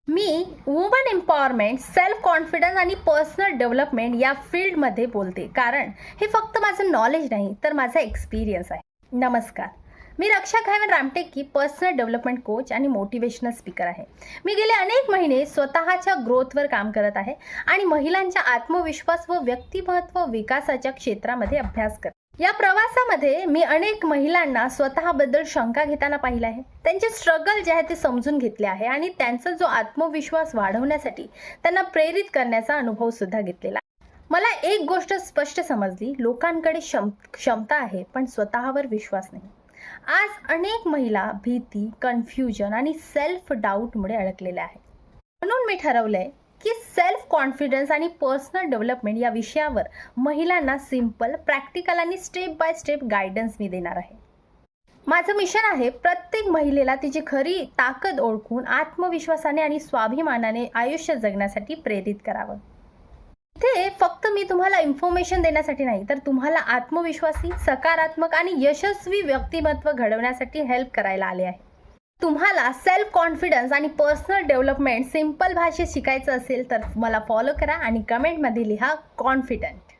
मी woman empowerment, self confidence आणि personal development या फील्डमध्ये बोलते, कारण हे फक्त माझं नॉलेज नाही तर माझा एक्सपिरियन्स आहे. नमस्कार, मी रक्षा घायवन रामटेकी, पर्सनल डेव्हलपमेंट कोच आणि मोटिवेशनल स्पीकर आहे. मी गेले अनेक महिने स्वतःच्या ग्रोथवर काम करत आहे आणि महिलांच्या आत्मविश्वास व व्यक्तिमत्व विकासाच्या क्षेत्रामध्ये अभ्यास करते. या प्रवासामध्ये मी अनेक महिलांना स्वतःबद्दल शंका घेताना पाहिलं आहे, त्यांचे स्ट्रगल जे आहे ते समजून घेतले आहे आणि त्यांचा जो आत्मविश्वास वाढवण्यासाठी त्यांना प्रेरित करण्याचा अनुभव सुद्धा घेतलेला. मला एक गोष्ट स्पष्ट समजली, लोकांकडे क्षमता आहे पण स्वतःवर विश्वास नाही. आज अनेक महिला भीती, कन्फ्युजन आणि सेल्फ डाऊटमुळे अडकलेल्या आहेत. म्हणून मी ठरवलंय की सेल्फ कॉन्फिडन्स आणि पर्सनल डेव्हलपमेंट या विषयावर महिलांना सिंपल, प्रॅक्टिकल आणि स्टेप बाय स्टेप गायडन्स मी देणार आहे. माझं मिशन आहे प्रत्येक महिलेला तिची खरी ताकद ओळखून आत्मविश्वासाने आणि स्वाभिमानाने आयुष्य जगण्यासाठी प्रेरित करावं. इथे फक्त मी तुम्हाला इन्फॉर्मेशन देण्यासाठी नाही, तर तुम्हाला आत्मविश्वासी, सकारात्मक आणि यशस्वी व्यक्तिमत्व घडवण्यासाठी हेल्प करायला आले आहे. तुम्हाला सेल्फ कॉन्फिडन्स आणि पर्सनल डेव्हलपमेंट सिंपल भाषेत शिकायचं असेल तर मला फॉलो करा आणि कमेंटमध्ये लिहा कॉन्फिडंट.